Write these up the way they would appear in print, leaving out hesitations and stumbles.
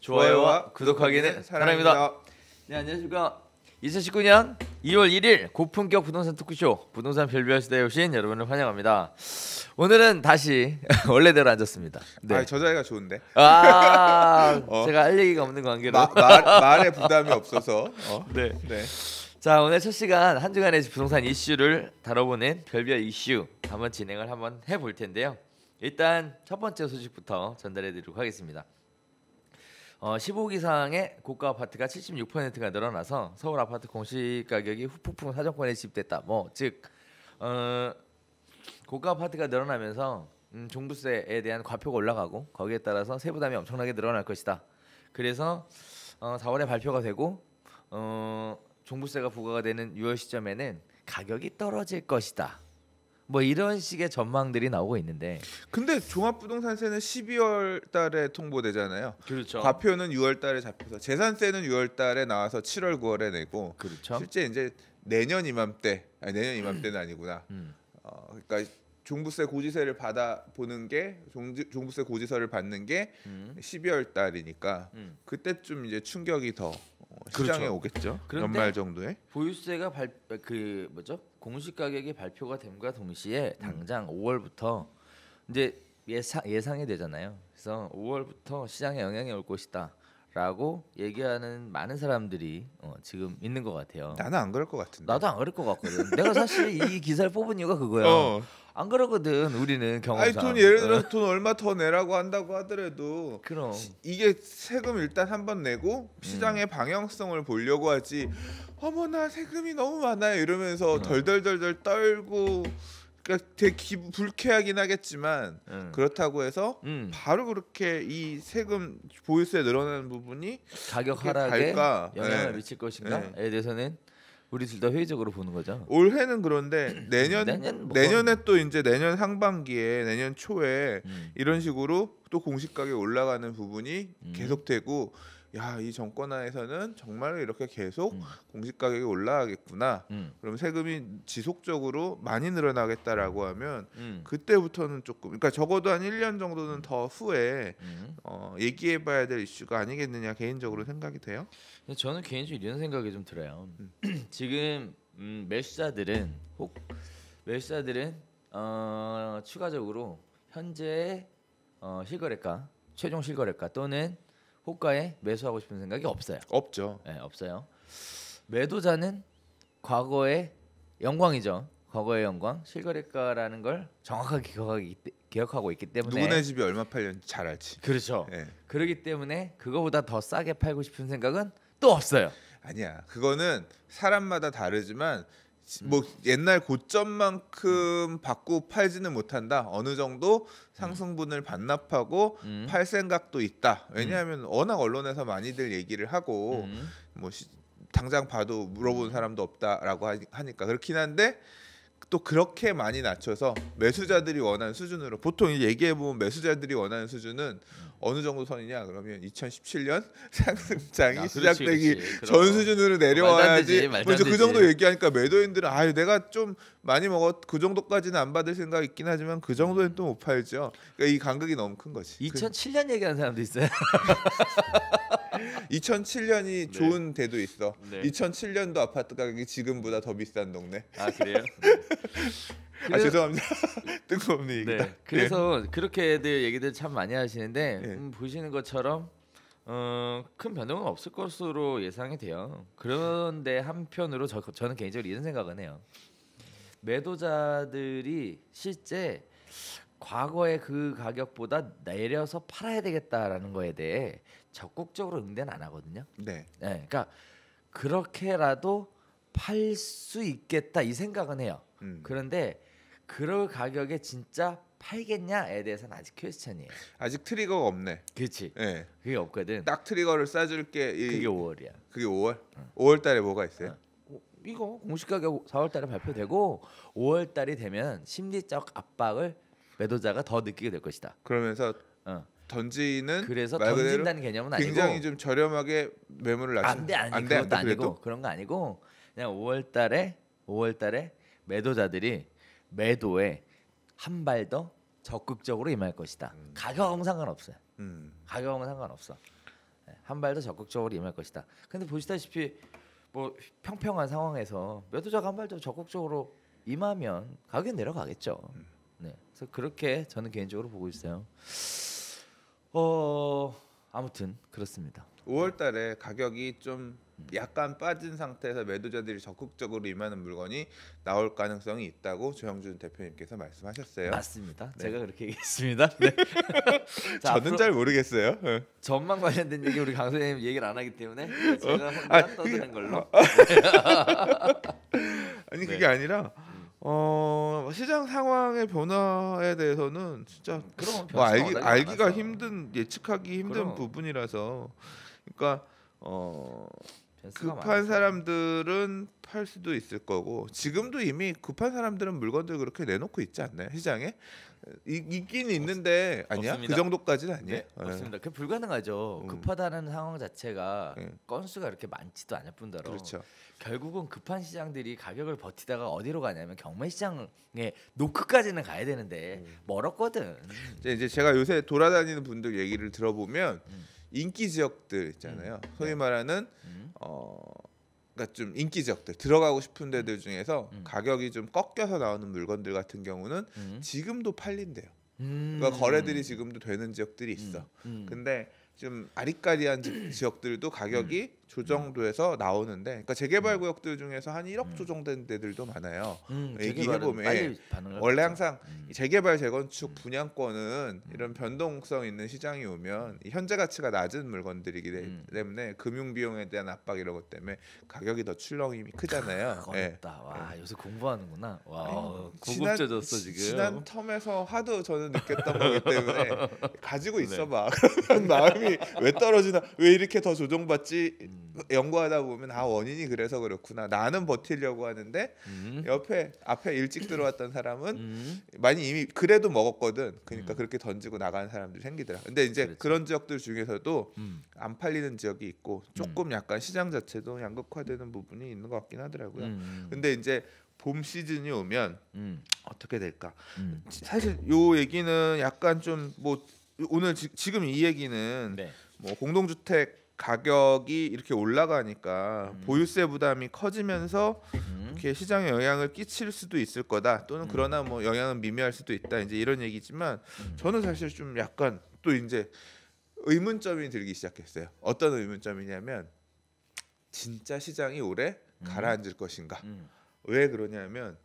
좋아요와 구독하기는 사랑입니다. 네, 안녕하십니까. 2019년 2월 1일 고품격 부동산 토크쇼 부동산 별별 시대에 오신 여러분을 환영합니다. 오늘은 다시 원래대로 앉았습니다. 네. 아, 저 자리가 좋은데. 제가 할 얘기가 없는 관계로 말에 부담이 없어서. 네. 네. 자, 오늘 첫 시간 한 주간의 부동산 이슈를 다뤄보는 별별 이슈 한번 진행을 해볼 텐데요. 일단 첫 번째 소식부터 전달해드리도록 하겠습니다. 15억 이상의 고가 아파트가 76%가 늘어나서 서울 아파트 공시 가격이 후폭풍 사정권에 집됐다. 즉 고가 아파트가 늘어나면서 종부세에 대한 과표가 올라가고 거기에 따라서 세부담이 엄청나게 늘어날 것이다. 그래서 4월에 발표가 되고 종부세가 부과가 되는 6월 시점에는 가격이 떨어질 것이다. 이런 식의 전망들이 나오고 있는데, 근데 종합부동산세는 12월 달에 통보되잖아요. 그렇죠. 과표는 6월 달에 잡혀서 재산세는 6월 달에 나와서 7월 9월에 내고, 그렇죠. 실제 이제 내년 이맘때는 아니구나. 그러니까 종부세 고지세를 받아 보는 게 종부세 고지서를 받는 게 12월 달이니까 그때쯤 이제 충격이 더 시장에 그렇죠. 오겠죠. 그런데 연말 정도에. 보유세가 공시 가격이 발표가 됨과 동시에 당장 5월부터 이제 예상이 되잖아요. 그래서 5월부터 시장에 영향이 올 것이다라고 얘기하는 많은 사람들이 지금 있는 것 같아요. 나는 안 그럴 것 같은데. 나도 안 그럴 것 같거든. 내가 사실 이 기사를 뽑은 이유가 그거야. 안 그러거든. 우리는 경험상. 아니, 예를 들어 돈 얼마 더 내라고 한다고 하더라도 그럼 이게 세금 일단 한번 내고 시장의 방향성을 보려고 하지. 어머나 세금이 너무 많아요 이러면서 덜덜덜덜 떨고, 그러니까 되게 불쾌하긴 하겠지만 그렇다고 해서 바로 그렇게 이 세금 보유세 늘어나는 부분이 가격 하락에 영향을 네. 미칠 것인가에 대해서는 우리 둘 다 회의적으로 보는 거죠. 올해는 그런데 내년에 또 이제 내년 상반기에 내년 초에 이런 식으로 또 공시 가격이 올라가는 부분이 계속되고, 야, 이 정권 하에서는 정말로 이렇게 계속 공시 가격이 올라가겠구나. 그럼 세금이 지속적으로 많이 늘어나겠다라고 하면 그때부터는 조금, 그러니까 적어도 한 1년 정도는 더 후에 얘기해봐야 될 이슈가 아니겠느냐 개인적으로 생각이 돼요. 저는 개인적으로 이런 생각이 좀 들어요. 지금 매수자들은 추가적으로 현재 실거래가, 최종 실거래가 또는 호가에 매수하고 싶은 생각이 없어요. 없죠. 네, 없어요. 매도자는 과거의 영광이죠. 과거의 영광, 실거래가라는 걸 정확하게 기억하고 있기 때문에 누구네 집이 얼마 팔렸는지 잘 알지. 그렇죠. 네. 그렇기 때문에 그거보다 더 싸게 팔고 싶은 생각은 또 없어요. 아니야. 그거는 사람마다 다르지만 옛날 고점만큼 받고 팔지는 못한다. 어느 정도 상승분을 반납하고 팔 생각도 있다. 왜냐하면 워낙 언론에서 많이들 얘기를 하고 당장 봐도 물어본 사람도 없다라고 하니까 그렇긴 한데, 또 그렇게 많이 낮춰서 매수자들이 원하는 수준으로, 보통 얘기해보면 매수자들이 원하는 수준은 어느 정도 선이냐 그러면 2017년 상승장이 시작되기 전 수준으로 내려와야지. 먼저 그 정도 얘기하니까 매도인들은 내가 좀 많이 먹었, 그 정도까지는 안 받을 생각 있긴 하지만 그 정도는 또 못 팔죠. 그러니까 이 간극이 너무 큰 거지. 2007년 얘기하는 사람도 있어요. 2007년이 좋은 데도 있어. 2007년도 아파트 가격이 지금보다 더 비싼 동네. 아, 그래요? 죄송합니다. 뜬금없는 얘기다. 네. 그래서 그렇게들 얘기들 참 많이 하시는데 보시는 것처럼 큰 변동은 없을 것으로 예상이 돼요. 그런데 한편으로 저는 개인적으로 이런 생각은 해요. 매도자들이 실제 과거의 그 가격보다 내려서 팔아야 되겠다라는 거에 대해 적극적으로 응대는 안 하거든요. 네. 그러니까 그렇게라도 팔 수 있겠다 이 생각은 해요. 그런데 그럴 가격에 진짜 팔겠냐에 대해서는 아직 퀘스천이에요. 아직 트리거가 없네. 그렇지. 네. 그게 없거든. 딱 트리거를 쏴줄게. 그게 5월이야. 그게 5월? 5월 달에 뭐가 있어요? 이거 공시 가격 4월 달에 발표되고 5월 달이 되면 심리적 압박을 매도자가 더 느끼게 될 것이다. 그러면서 던지는, 그래서 던진다는 개념은 아니고 굉장히 좀 저렴하게 매물을 낮추는. 그것도 아니고 그런 거 아니고 그냥 5월 달에 매도자들이 매도에 한 발 더 적극적으로 임할 것이다. 가격은 상관없어요. 음. 가격은 상관없어. 한 발 더 적극적으로 임할 것이다. 근데 보시다시피 뭐 평평한 상황에서 매도자가 한 발 더 적극적으로 임하면 가격이 내려가겠죠. 네, 그래서 그렇게 저는 개인적으로 보고 있어요. 아무튼 그렇습니다. 5월달에 가격이 좀 약간 빠진 상태에서 매도자들이 적극적으로 임하는 물건이 나올 가능성이 있다고 조영준 대표님께서 말씀하셨어요. 맞습니다. 네. 제가 그렇게 얘기했습니다. 네. 자, 저는 잘 모르겠어요. 전망 관련된 얘기 우리 강 선생님 얘기를 안 하기 때문에 제가 혼자 아니, 떠드는 걸로. 아니 네. 그게 아니라 시장 상황의 변화에 대해서는 진짜 그럼 뭐 변수가 알기가 많아서. 힘든 예측하기 힘든 그럼. 부분이라서 그러니까 변수가 급한 많아서. 사람들은 팔 수도 있을 거고 지금도 이미 급한 사람들은 물건들 그렇게 내놓고 있지 않나요 시장에? 있긴 있는데 아니야? 없습니다. 그 정도까지는 아니에요? 네, 맞습니다. 그 불가능하죠. 급하다는 상황 자체가 건수가 이렇게 많지도 않을 뿐더러 그렇죠. 결국은 급한 시장들이 가격을 버티다가 어디로 가냐면 경매 시장에 노크까지는 가야 되는데 멀었거든. 이제 제가 요새 돌아다니는 분들 얘기를 들어보면 인기 지역들 있잖아요. 소위 말하는 그러니까 좀 인기 지역들 들어가고 싶은 데들 중에서 가격이 좀 꺾여서 나오는 물건들 같은 경우는 지금도 팔린대요. 그러니까 거래들이 지금도 되는 지역들이 있어. 근데 좀 아리까리한 지역들도 가격이 조정돼서 나오는데, 그러니까 재개발 구역들 중에서 한 1억 조정된 데들도 많아요. 얘기해 보면 원래 항상 이 재개발 재건축 분양권은 이런 변동성 있는 시장이 오면 이 현재 가치가 낮은 물건들이기 때문에 금융 비용에 대한 압박 이런 것 때문에 가격이 더 출렁임이 크잖아요. 어렵다. 와 요새 공부하는구나. 와 지난- 고급져졌어 지금. 지난 텀에서 하도 저는 느꼈던 거기 때문에 가지고 있어봐. 그러면 마음이 왜 떨어지나, 왜 이렇게 더 조정받지? 연구하다 보면 원인이 그래서 그렇구나. 나는 버티려고 하는데 앞에 일찍 들어왔던 사람은 많이 이미 그래도 먹었거든. 그러니까 그렇게 던지고 나가는 사람들이 생기더라. 근데 이제 그렇죠. 그런 지역들 중에서도 안 팔리는 지역이 있고 조금 약간 시장 자체도 양극화되는 부분이 있는 것 같긴 하더라고요. 근데 이제 봄 시즌이 오면 어떻게 될까? 사실 요 얘기는 약간 좀 뭐 오늘 지금 이 얘기는 네. 뭐 공동주택 가격이 이렇게 올라가니까 보유세 부담이 커지면서 이렇게 시장에 영향을 끼칠 수도 있을 거다. 또는 그러나 뭐 영향은 미미할 수도 있다. 이제 이런 얘기지만 저는 사실 좀 약간 또 이제 의문점이 들기 시작했어요. 어떤 의문점이냐면 진짜 시장이 올해 가라앉을 것인가? 왜 그러냐면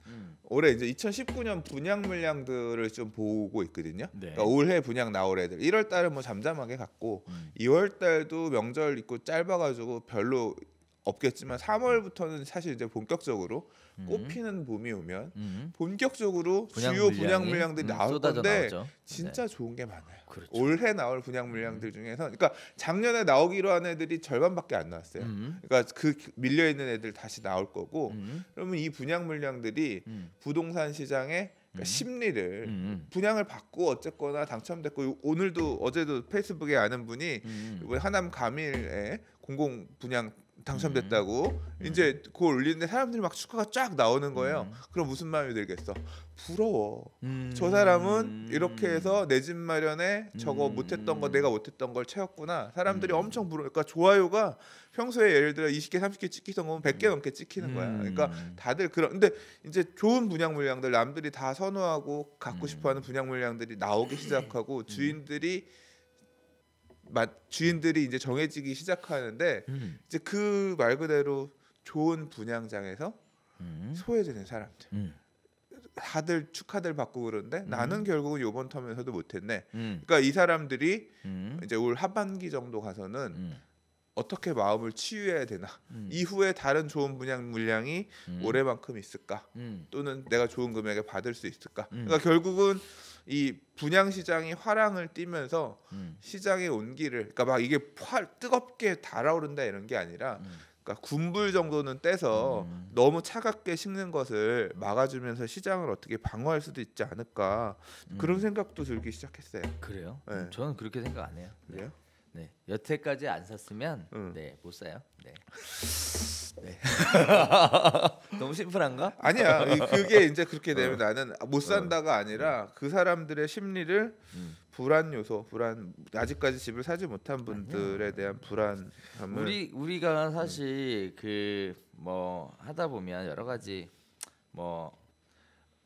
올해 이제 2019년 분양 물량들을 좀 보고 있거든요. 네. 그러니까 올해 분양 나올 애들 1월 달은 뭐 잠잠하게 갔고 2월 달도 명절 있고 짧아가지고 별로 없겠지만 3월부터는 사실 이제 본격적으로 꽃피는 봄이 오면 본격적으로 주요 분양 물량들이 나올 쏟아져 건데 나오죠. 진짜 좋은 게 많아요. 그렇죠. 올해 나올 분양 물량들 중에서 그러니까 작년에 나오기로 한 애들이 절반밖에 안 나왔어요. 그러니까 그 밀려 있는 애들 다시 나올 거고 그러면 이 분양 물량들이 부동산 시장의 그러니까 심리를 분양을 받고 어쨌거나 당첨됐고 오늘도 어제도 페이스북에 아는 분이 이번에 하남 가밀에 공공 분양 당첨됐다고 이제 그걸 올리는데 사람들이 막 축하가 쫙 나오는 거예요. 그럼 무슨 마음이 들겠어? 부러워. 저 사람은 이렇게 해서 내 집 마련에 저거 못했던 거 내가 못했던 걸 채웠구나. 사람들이 엄청 부러워. 그러니까 좋아요가 평소에 예를 들어 20개 30개 찍히던 거면 100개 넘게 찍히는 거야. 그러니까 다들 근데 이제 좋은 분양 물량들 남들이 다 선호하고 갖고 싶어하는 분양 물량들이 나오기 시작하고 주인들이 이제 정해지기 시작하는데 이제 그 말 그대로 좋은 분양장에서 소외되는 사람들 다들 축하들 받고 그러는데 나는 결국은 이번 텀에서도 못했네. 그러니까 이 사람들이 이제 올 하반기 정도 가서는 어떻게 마음을 치유해야 되나, 이후에 다른 좋은 분양 물량이 올해만큼 있을까, 또는 내가 좋은 금액에 받을 수 있을까. 그러니까 결국은 이 분양 시장이 화랑을 띠면서 시장의 온기를, 그러니까 막 이게 뜨겁게 달아오른다 이런 게 아니라 그러니까 군불 정도는 떼서 너무 차갑게 식는 것을 막아주면서 시장을 어떻게 방어할 수도 있지 않을까, 그런 생각도 들기 시작했어요. 그래요? 네. 저는 그렇게 생각 안 해요. 그래요? 네. 여태까지 안 샀으면 응. 네, 못 사요. 네. 네. 너무 심플한가? 아니야. 그게 이제 그렇게 되면 나는 못 산다가 아니라 그 사람들의 심리를 불안 요소, 아직까지 집을 사지 못한 분들에 대한 불안함을 우리가 사실 그 뭐 하다 보면 여러 가지 뭐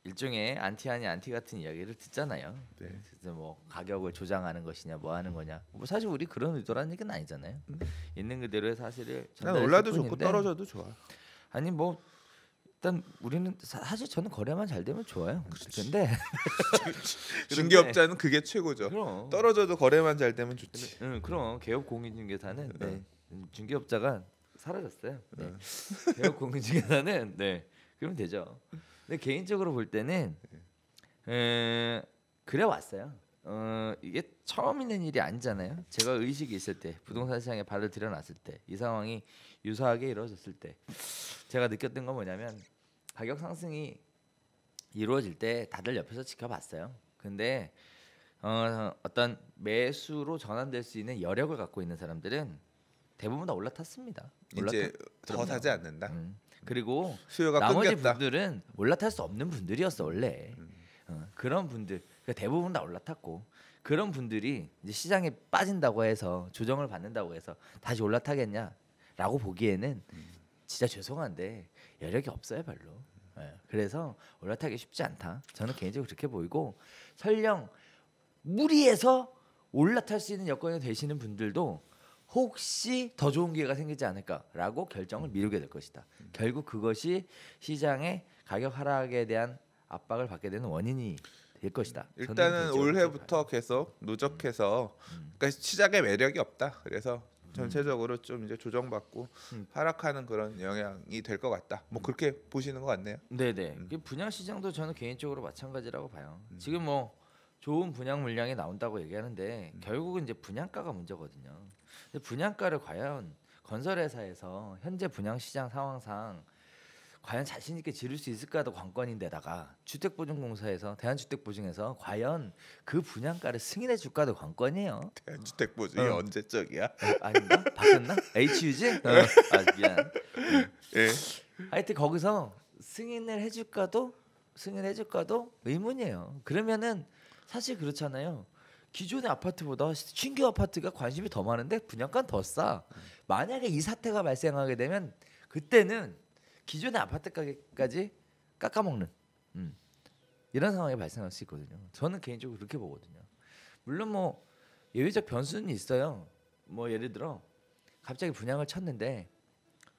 일종의 안티 아니 안티 같은 이야기를 듣잖아요. 네. 그래서 뭐 가격을 조장하는 것이냐 뭐 하는 거냐. 뭐 사실 우리 그런 의도라는 얘기는 아니잖아요. 있는 그대로의 사실을 난 전달했을 올라도 좋고 뿐인데 떨어져도 좋아. 아니 뭐 일단 우리는 사실 저는 거래만 잘 되면 좋아요. 근데 중개업자는 그게 최고죠. 그럼 떨어져도 거래만 잘 되면 좋지. 응, 그럼 개업 공인중개사는 네. 중개업자가 사라졌어요. 네. 개업 공인중개사는 네. 그러면 되죠. 근데 개인적으로 볼 때는 그래 왔어요. 이게 처음 있는 일이 아니잖아요. 제가 의식이 있을 때, 부동산 시장에 발을 들여놨을 때, 이 상황이 유사하게 이루어졌을 때, 제가 느꼈던 건 뭐냐면 가격 상승이 이루어질 때 다들 옆에서 지켜봤어요. 근데 어떤 매수로 전환될 수 있는 여력을 갖고 있는 사람들은 대부분 다 올라탔습니다. 이제 더 사지 않는다. 그리고 수요가 나머지 끊겼다. 분들은 올라탈 수 없는 분들이었어 원래. 그런 분들 그러니까 대부분 다 올라탔고 그런 분들이 이제 시장에 빠진다고 해서 조정을 받는다고 해서 다시 올라타겠냐라고 보기에는 진짜 죄송한데 여력이 없어요 별로. 그래서 올라타기 쉽지 않다. 저는 개인적으로 그렇게 보이고 설령 무리해서 올라탈 수 있는 여건이 되시는 분들도 혹시 더 좋은 기회가 생기지 않을까라고 결정을 미루게 될 것이다. 결국 그것이 시장의 가격 하락에 대한 압박을 받게 되는 원인이 될 것이다. 일단은 올해부터 계속 누적해서 그러니까 시작에 매력이 없다. 그래서 전체적으로 좀 이제 조정받고 하락하는 그런 영향이 될 것 같다. 뭐 그렇게 보시는 것 같네요. 네네. 분양 시장도 저는 개인적으로 마찬가지라고 봐요. 지금 뭐 좋은 분양 물량이 나온다고 얘기하는데 결국은 이제 분양가가 문제거든요. 근데 분양가를 과연 건설회사에서 현재 분양 시장 상황상 과연 자신 있게 지를 수 있을까도 관건인데다가 주택보증공사에서 대한주택보증에서 과연 그 분양가를 승인해 줄까도 관건이에요. 대한주택보증이 언제적이야? 아닌가? 바뀌었나? HU지? 아 미안. 예. 하여튼 거기서 승인을 해줄까도 의문이에요. 그러면은 사실 그렇잖아요. 기존의 아파트보다 신규 아파트가 관심이 더 많은데 분양가는 더 싸. 만약에 이 사태가 발생하게 되면 그때는 기존의 아파트 가격까지 깎아먹는 이런 상황이 발생할 수 있거든요. 저는 개인적으로 그렇게 보거든요. 물론 뭐 예외적 변수는 있어요. 뭐 예를 들어 갑자기 분양을 쳤는데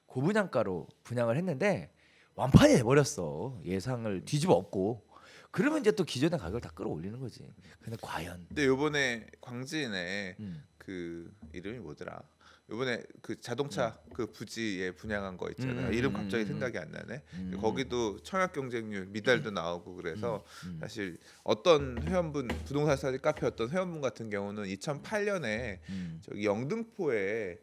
고분양가로 분양을 했는데 완판이 돼버렸어. 예상을 뒤집어 엎고. 그러면 이제 또 기존의 가격을 다 끌어올리는 거지. 근데 과연. 근데 요번에 광진에 그 이름이 뭐더라? 요번에 그 자동차 그 부지에 분양한 거 있잖아요. 이름 갑자기 생각이 안 나네. 거기도 청약 경쟁률 미달도 나오고 그래서 사실 어떤 회원분 부동산 사진 카페 어떤 회원분 같은 경우는 2008년에 저기 영등포에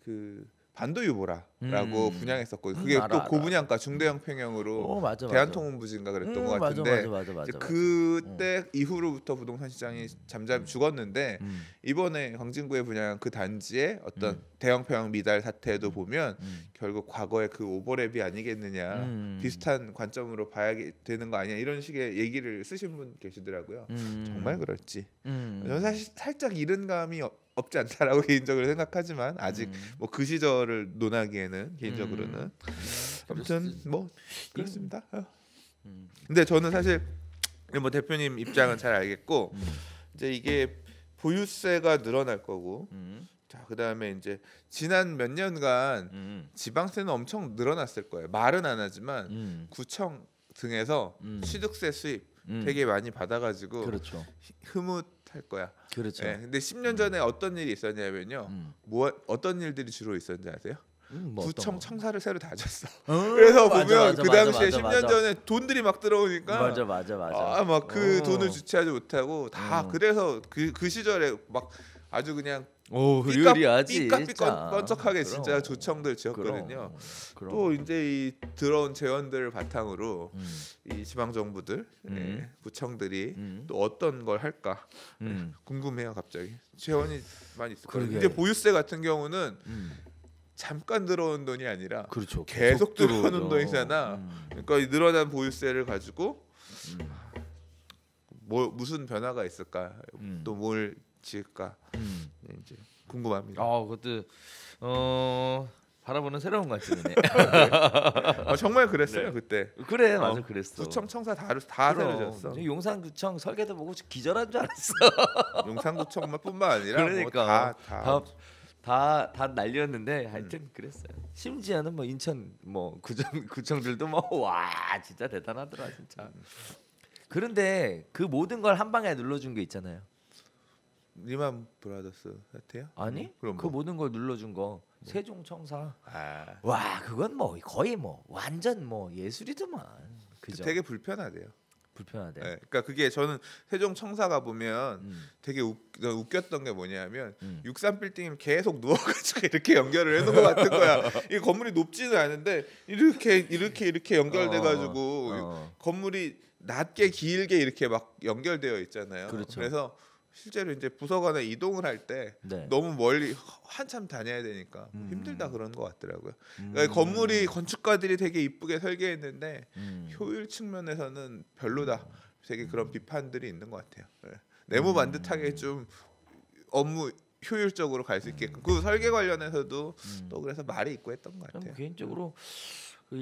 그 반도유보라라고 분양했었거든요. 그게 또 고분양가 중대형 평형으로 맞아, 대한통운부지인가 그랬던 것 같은데 맞아. 그때 이후로부터 부동산 시장이 잠잠히 죽었는데 이번에 광진구에 분양한 그 단지의 어떤 대형 평형 미달 사태도 보면 결국 과거의 그 오버랩이 아니겠느냐 비슷한 관점으로 봐야 되는 거 아니야 이런 식의 얘기를 쓰신 분 계시더라고요. 정말 그럴지 저는 사실 살짝 이른 감이 없지 않다라고 개인적으로 생각하지만 아직 뭐 그 시절을 논하기에는 개인적으로는 아무튼 뭐 그렇습니다. 근데 저는 사실 뭐 대표님 입장은 잘 알겠고 이제 이게 보유세가 늘어날 거고 자 그다음에 이제 지난 몇 년간 지방세는 엄청 늘어났을 거예요. 말은 안 하지만 구청 등에서 취득세 수입 되게 많이 받아가지고 그렇죠. 흐뭇할 거야. 그렇죠. 네, 근데 10년 전에 어떤 일이 있었냐면요. 뭐 어떤 일들이 주로 있었는지 아세요? 뭐 구청 청사를 새로 다졌어. 그래서 보면 그 당시에 10년 맞아. 전에 돈들이 막 들어오니까 맞아. 막 그 돈을 주체하지 못하고 다 그래서 그 시절에 막 아주 그냥 오, 의리하지. 삐까삐까뻔쩍하게 진짜 조청들 지었거든요. 또 이제 이 들어온 재원들을 바탕으로 이 지방 정부들, 구청들이 또 어떤 걸 할까 궁금해요. 갑자기 재원이 많이 있을 거예요. 이제 보유세 같은 경우는 잠깐 들어온 돈이 아니라 그렇죠. 계속 들어오는 돈이잖아. 그러니까 이 늘어난 보유세를 가지고 뭐 무슨 변화가 있을까? 또 뭘 지을까? 이제 궁금합니다. 그것도 바라보는 새로운 관점이네. 정말 그랬어요 그때. 그래, 맞아, 그랬어. 구청 청사 다 새로졌어. 용산구청 설계도 보고 기절한 줄 알았어. 용산구청뿐만 아니라 그러니까 뭐 다 난리였는데 하여튼 그랬어요. 심지어는 뭐 인천 뭐 구청들도 뭐 와 진짜 대단하더라 진짜. 그런데 그 모든 걸 한 방에 눌러준 게 있잖아요. 리만 브라더스 사태요? 아니? 그럼 그 모든 걸 눌러준 거 세종청사. 아. 와 그건 뭐 거의 뭐 완전 뭐 예술이더만. 그죠? 되게 불편하대요. 불편하대. 네, 그러니까 그게 저는 세종청사가 보면 되게 웃겼던 게 뭐냐면 63 빌딩을 계속 누워가지고 이렇게 연결을 해놓은 것 같은 거야. 이 건물이 높지는 않은데 이렇게 연결돼가지고 건물이 낮게 길게 이렇게 막 연결되어 있잖아요. 그렇죠. 그래서 실제로 이제 부서 간에 이동을 할 때 너무 멀리 한참 다녀야 되니까 힘들다 그런 것 같더라고요. 그러니까 건물이 건축가들이 되게 이쁘게 설계했는데 효율 측면에서는 별로다. 되게 그런 비판들이 있는 것 같아요. 네. 네모 반듯하게 좀 업무 효율적으로 갈 수 있게끔 그 설계 관련해서도 또 그래서 말이 있고 했던 것 같아요. 개인적으로 그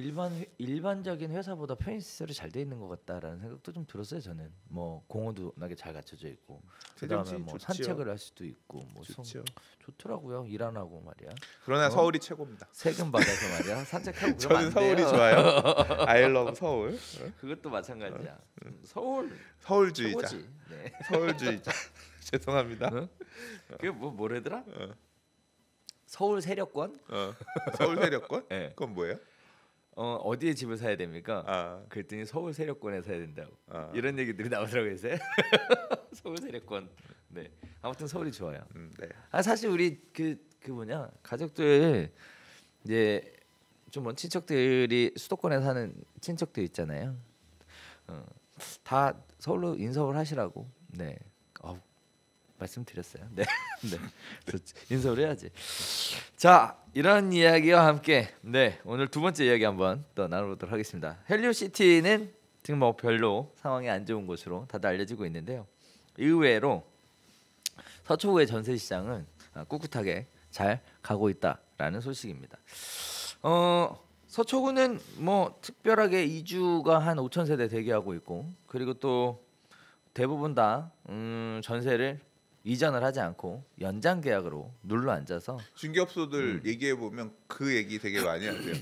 일반적인 회사보다 편의시설이 잘 돼 있는 것 같다라는 생각도 좀 들었어요. 저는 뭐 공원도 나게 잘 갖춰져 있고 그다음에 뭐 산책을 할 수도 있고 뭐 좋더라고요. 일 안 하고 말이야. 그러나 서울이 최고입니다. 세금 받아서 말이야 산책하고 저는 그러면 서울이 좋아요. I love 서울. 그것도 마찬가지야. 서울주의자. 최고지. 네. 서울주의자. 죄송합니다. 그게 뭐래더라? 서울 세력권? 서울 세력권? 네. 그건 뭐예요? 어디에 집을 사야 됩니까? 그랬더니 서울 세력권에 사야 된다고. 이런 얘기들이 나오더라고요. 서울 세력권. 네. 아무튼 서울이 좋아요. 네. 사실 우리 그 뭐냐 가족들 이제 좀 먼 친척들이 수도권에 사는 친척들 있잖아요. 다 서울로 인서울 하시라고. 네. 말씀드렸어요. 네. 네. 인서울 해야지. 자, 이런 이야기와 함께 오늘 두 번째 이야기 한번 또 나눠보도록 하겠습니다. 헬리오시티는 지금 뭐 별로 상황이 안 좋은 곳으로 다들 알려지고 있는데요. 의외로 서초구의 전세 시장은 꿋꿋하게 잘 가고 있다라는 소식입니다. 서초구는 뭐 특별하게 이주가 한 5천 세대 대기하고 있고 그리고 또 대부분 다 전세를 이전을 하지 않고 연장 계약으로 눌러 앉아서 중개업소들 얘기해 보면 그 얘기 되게 많이 하세요.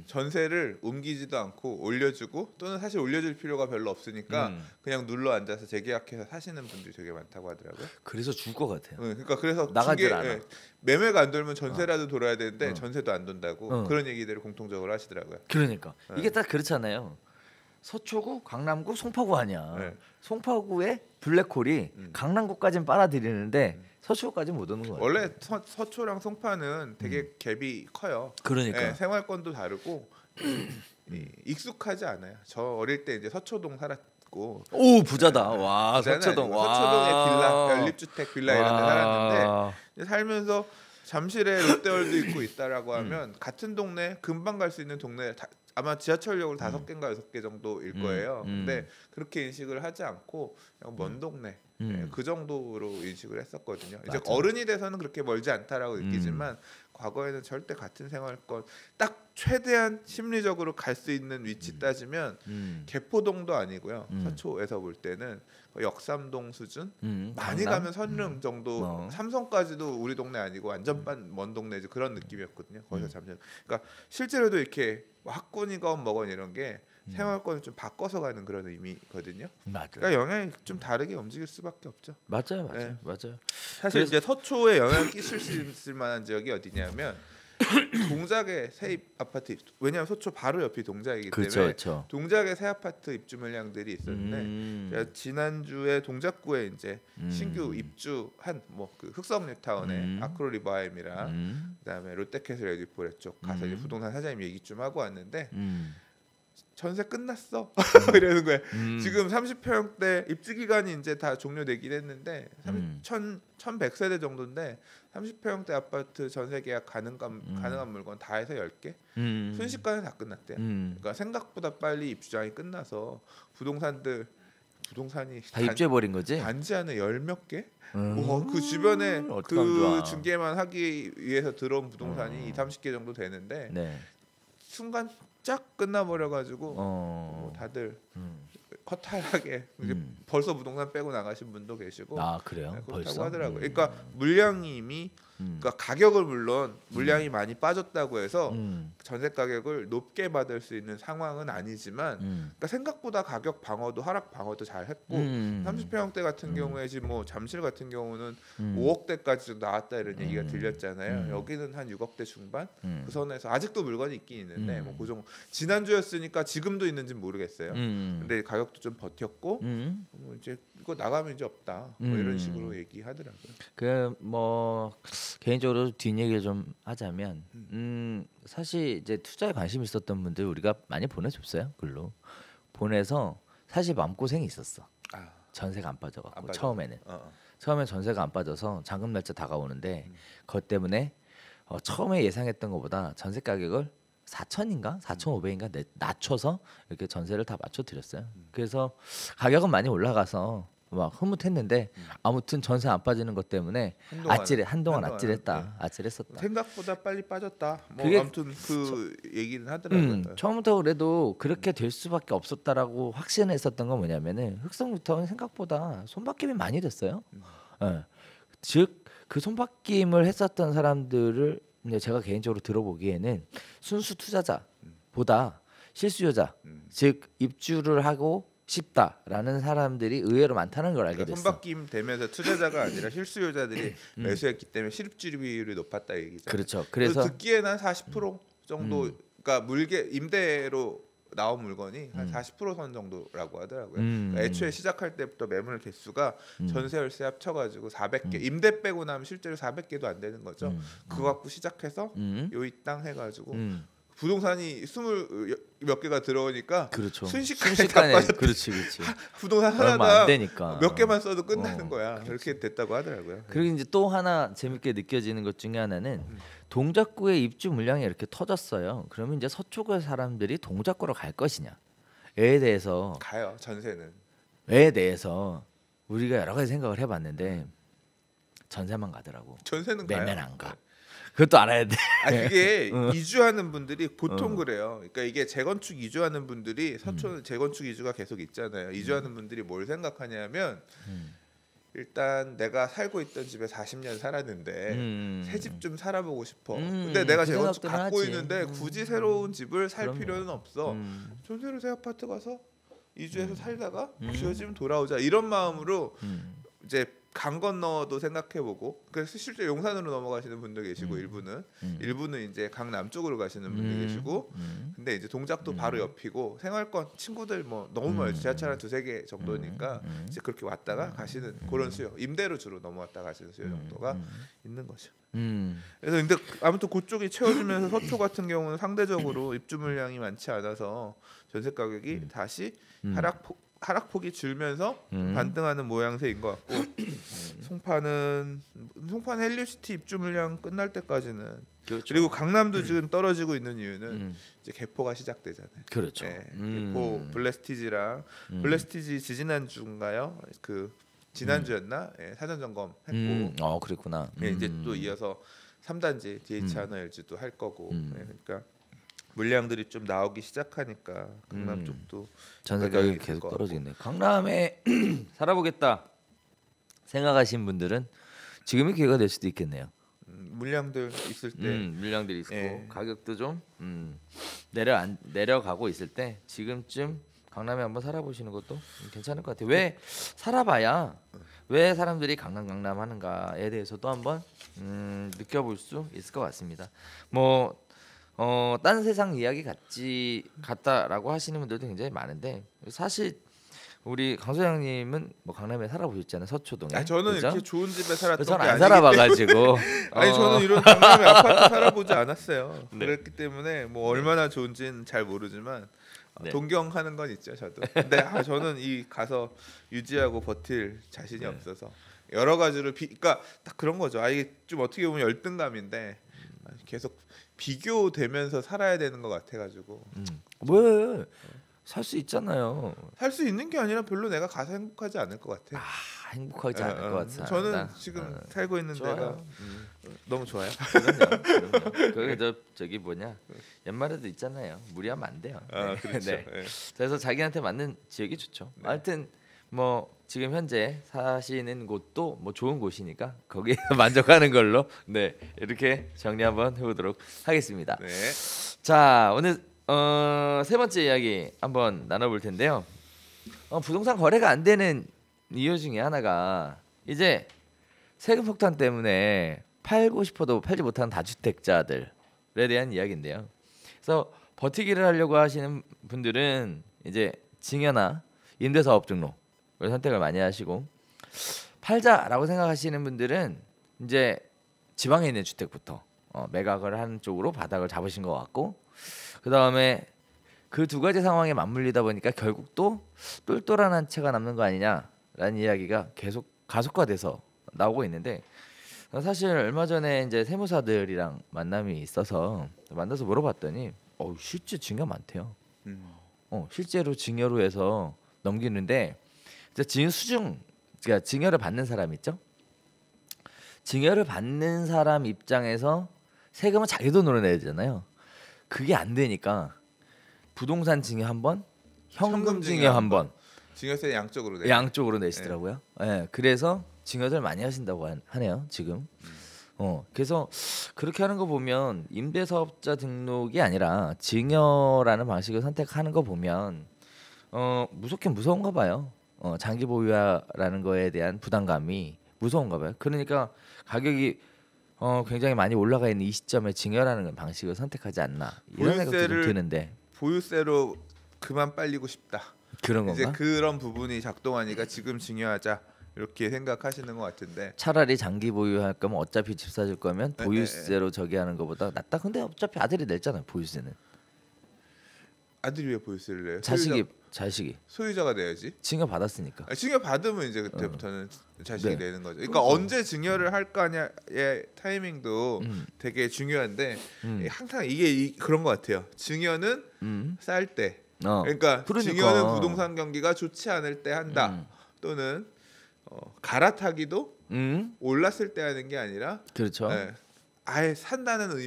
전세를 옮기지도 않고 올려주고 또는 사실 올려줄 필요가 별로 없으니까 그냥 눌러 앉아서 재계약해서 사시는 분들이 되게 많다고 하더라고요. 그래서 줄 것 같아요. 그러니까 그래서 나가질 않아. 매매가 안 돌면 전세라도 돌아야 되는데 전세도 안 돈다고 그런 얘기들을 공통적으로 하시더라고요. 그러니까 이게 딱 그렇잖아요. 서초구, 강남구, 송파구 아니야. 네. 송파구의 블랙홀이 강남구까지는 빨아들이는데 서초구까지 못 오는 거예요. 원래 서초랑 송파는 되게 갭이 커요. 그러니까 생활권도 다르고 익숙하지 않아요. 저 어릴 때 이제 서초동 살았고 오 부자다. 와 서초동. 서초동에 빌라, 연립주택 빌라 이런 데 살았는데 살면서 잠실에 롯데월드 있고 있다라고 하면 같은 동네 금방 갈 수 있는 동네 아마 지하철역으로 5개인가 6개 정도일 거예요. 근데 그렇게 인식을 하지 않고 그냥 먼 동네 그 정도로 인식을 했었거든요. 맞아. 이제 어른이 돼서는 그렇게 멀지 않다라고 느끼지만 과거에는 절대 같은 생활권 딱 최대한 심리적으로 갈 수 있는 위치 따지면 개포동도 아니고요. 서초에서 볼 때는 역삼동 수준 많이 가면 선릉 정도 삼성까지도 우리 동네 아니고 완전 먼 동네지 그런 느낌이었거든요. 거기서 잠시 그러니까 실제로도 이렇게 학군이건 뭐건 이런 게 생활권을 좀 바꿔서 가는 그런 의미거든요. 맞아요. 그러니까 영향이 좀 다르게 움직일 수밖에 없죠. 맞아요. 네. 맞아요. 사실 이제 서초에 영향을 끼칠 수 있을 만한 지역이 어디냐면 동작의 세입 아파트 왜냐하면 서초 바로 옆이 동작이기 그렇죠, 때문에 그렇죠. 동작의 새 아파트 입주 물량들이 있었는데 제가 지난주에 동작구에 이제 신규 입주한 뭐 그 흑성 뉴타운의 아크로 리버하임이랑 그다음에 롯데캐슬 에디포레 쪽 가서 이제 부동산 사장님 얘기 좀 하고 왔는데 전세 끝났어 이러는 거예요. 지금 30평대 입주 기간이 이제 다 종료되긴 했는데 1100세대 정도인데 30평대 아파트 전세 계약 가능한 물건 다 해서 10개 순식간에 다 끝났대요. 그러니까 생각보다 빨리 입주장이 끝나서 부동산이 다 입주해 버린 거지? 단지 안에 10몇 개? 그 주변에 그 중개만 하기 위해서 들어온 부동산이 2, 30개 정도 되는데 네. 순간 쫙 끝나버려가지고 뭐 다들 허탈하게 이제 벌써 부동산 빼고 나가신 분도 계시고 그래요? 그렇다고 벌써? 하더라고요. 그러니까 물량이 이미 그러니까 가격을 물론 물량이 많이 빠졌다고 해서 전세 가격을 높게 받을 수 있는 상황은 아니지만 그러니까 생각보다 가격 방어도 하락 방어도 잘 했고 30평대 같은 경우에 지금 뭐 잠실 같은 경우는 5억대까지도 나왔다 이런 얘기가 들렸잖아요. 여기는 한 6억대 중반 그 선에서 아직도 물건이 있긴 있는데 뭐 그 정도 지난주였으니까 지금도 있는지 모르겠어요. 근데 가격도 좀 버텼고 뭐 이제 이거 나가면 이제 없다 뭐 이런 식으로 얘기하더라고요. 그 뭐 개인적으로 뒷얘기를 좀 하자면 사실 이제 투자에 관심 있었던 분들 우리가 많이 보내줬어요. 글로 보내서 사실 마음고생이 있었어. 전세가 안 빠져갖고 처음에는 처음에 전세가 안 빠져서 잔금 날짜 다가오는데 그것 때문에 처음에 예상했던 것보다 전세 가격을 4천인가 4,500인가 낮춰서 이렇게 전세를 다 맞춰 드렸어요. 그래서 가격은 많이 올라가서 막 흐뭇했는데 아무튼 전세 안 빠지는 것 때문에 한동안 아찔했다. 아찔했었다. 생각보다 빨리 빠졌다. 뭐 그게 아무튼 그 얘기는 하더라고요. 처음부터 그래도 그렇게 될 수밖에 없었다라고 확신했었던 건 뭐냐면은 흑성뉴타운 생각보다 손바뀜이 많이 됐어요. 즉 그 손바뀜을 했었던 사람들을 제가 개인적으로 들어보기에는 순수 투자자보다 실수요자, 즉 입주를 하고 싶다라는 사람들이 의외로 많다는 걸 알게 됐어. 손바뀜 되면서 투자자가 아니라 실수요자들이 매수했기 때문에 실입주 비율이 높았다 얘기죠. 그렇죠. 그래서 듣기에는 한 40% 정도, 그러니까 임대로 나온 물건이 한 40%선 정도라고 하더라고요. 그러니까 애초에 시작할 때부터 매물 개수가 전세 열세 합쳐가지고 400개, 임대 빼고 나면 실제로 400개도 안 되는 거죠. 그거 갖고 시작해서 요이 땅 해가지고 부동산이 20몇 개가 들어오니까 그렇죠. 순식간에 다 빠졌대. 그렇지. 부동산 얼마 하나당 안 되니까 몇 개만 써도 끝나는 거야. 그렇게 됐다고 하더라고요. 그리고 이제 또 하나 재밌게 느껴지는 것 중에 하나는 동작구의 입주 물량이 이렇게 터졌어요. 그러면 이제 서초구의 사람들이 동작구로 갈 것이냐에 대해서 가요. 전세는 에 대해서 우리가 여러 가지 생각을 해봤는데 전세만 가더라고. 전세는 매매는 가요. 안 가. 그것도 알아야 돼. 그게 이주하는 분들이 보통 그래요. 그러니까 이게 재건축 이주하는 분들이 서초는 재건축 이주가 계속 있잖아요. 이주하는 분들이 뭘 생각하냐면 일단 내가 살고 있던 집에 40년 살았는데 새 집 좀 살아보고 싶어. 근데 내가 그 재건축 생각들은 갖고 하지. 있는데 굳이 새로운 집을 살 그럼요. 필요는 없어. 전세로 새 아파트 가서 이주해서 살다가 지어지면 돌아오자 이런 마음으로 이제 강 건너도 생각해보고 그래서 실제 용산으로 넘어가시는 분도 계시고 일부는 이제 강 남쪽으로 가시는 분도 계시고 근데 이제 동작도 바로 옆이고 생활권 친구들 뭐 너무 멀지 지하철 한 두세 개 정도니까 이제 그렇게 왔다가 가시는 그런 수요 임대로 주로 넘어왔다 가시는 수요 정도가 있는 거죠. 그래서 근데 아무튼 그쪽이 채워지면서 서초 같은 경우는 상대적으로 입주 물량이 많지 않아서 전세 가격이 다시 하락폭이 줄면서 반등하는 모양새인 것 같고 송파는 헬리시티 입주 물량 끝날 때까지는 그렇죠. 그리고 강남도 지금 떨어지고 있는 이유는 이제 개포가 시작되잖아요. 그렇죠. 개포 블레스티지랑 블레스티지 지지난주인가요? 그 지난주였나? 사전 점검했고. 그랬구나. 이제 또 이어서 3단지 DH 하나 LG도 할 거고. 그러니까 물량들이 좀 나오기 시작하니까 강남 쪽도 전세 가격이 계속 떨어지겠네. 강남에 살아보겠다 생각하신 분들은 지금이 기회가 될 수도 있겠네요. 물량들 있을 때 물량들이 있고 가격도 좀 내려가고 있을 때 지금쯤 강남에 한번 살아보시는 것도 괜찮을 것 같아요. 왜 살아봐야 왜 사람들이 강남 하는가에 대해서도 한번 느껴볼 수 있을 것 같습니다. 뭐 딴 세상 이야기 같다라고 하시는 분들도 굉장히 많은데 사실 우리 강 소장님은 뭐 강남에 살아보셨잖아요. 서초동에. 아, 저는 그죠? 이렇게 좋은 집에 살았던 저는 게 안 아니기 살아봐가지고 아니 저는 이런 강남의 아파트 살아보지 않았어요. 네. 그랬기 때문에 뭐 얼마나 좋은지는 잘 모르지만 네. 동경하는 건 있죠 저도. 근데 저는 이 가서 유지하고 버틸 자신이 네. 없어서 여러 가지로 그러니까 딱 그런 거죠. 이게 좀 어떻게 보면 열등감인데 계속 비교되면서 살아야 되는 것 같아가지고 왜 살 수 있잖아요. 살 수 있는 게 아니라 별로 내가 가서 행복하지 않을 것 같아. 행복하지 않을 것 같아. 저는 지금 살고 있는 데가 좋아요. 너무 좋아요. 그럼요. 그게 저기 뭐냐 옛말에도 있잖아요. 무리하면 안 돼요. 그렇죠. 네. 네. 그래서 자기한테 맞는 지역이 좋죠. 네. 하여튼 뭐 지금 현재 사시는 곳도 뭐 좋은 곳이니까 거기에 만족하는 걸로 네 이렇게 정리 한번 해보도록 하겠습니다. 네. 자 오늘 세 번째 이야기 한번 나눠볼 텐데요. 부동산 거래가 안 되는 이유 중에 하나가 이제 세금 폭탄 때문에 팔고 싶어도 팔지 못하는 다주택자들에 대한 이야기인데요. 그래서 버티기를 하려고 하시는 분들은 이제 증여나 임대사업 등록을 선택을 많이 하시고 팔자라고 생각하시는 분들은 이제 지방에 있는 주택부터 매각을 하는 쪽으로 바닥을 잡으신 것 같고 그 다음에 그 두 가지 상황에 맞물리다 보니까 결국 또 똘똘한 한 채가 남는 거 아니냐라는 이야기가 계속 가속화돼서 나오고 있는데 사실 얼마 전에 이제 세무사들이랑 만남이 있어서 만나서 물어봤더니 실제 증여 많대요. 실제로 증여로 해서 넘기는데 이제 증여 수중 그러니까 증여를 받는 사람 있죠? 증여를 받는 사람 입장에서 세금은 자기 돈으로 내야 되잖아요. 그게 안 되니까 부동산 증여 한 번, 현금 증여 한 번, 증여세 양쪽으로 양쪽으로 내시더라고요. 네. 그래서 증여들 많이 하신다고 하네요 지금. 그래서 그렇게 하는 거 보면 임대사업자 등록이 아니라 증여라는 방식을 선택하는 거 보면 무섭긴 무서운가 봐요. 장기 보유라는 거에 대한 부담감이 무서운가 봐요. 그러니까 가격이 굉장히 많이 올라가 있는 이 시점에 증여라는 방식을 선택하지 않나 이런 생각도 좀 드는데 보유세로 그만 빨리고 싶다. 그런 건가? 이제 그런 부분이 작동하니까 지금 증여하자 이렇게 생각하시는 것 같은데 차라리 장기 보유할 거면 어차피 집 사줄 거면 네, 보유세로 저기 하는 것보다 낫다. 근데 어차피 아들이 냈잖아요 보유세는. 아들이 왜 보유세를 내요? 자식이 소유자가 내야지. 증여 받았으니까. 증여 받으면 이제 그때부터는 자식이 네. 내는 거죠. 그러니까 언제 증여를 할 거냐의 타이밍도 되게 중요한데 항상 이게 그런 것 같아요. 증여는 쌀 때, 그러니까 증여는 부동산 경기가 좋지 않을 때 한다. 또는 갈아타기도 올랐을 때 하는 게 아니라 그렇죠. 아예 산다는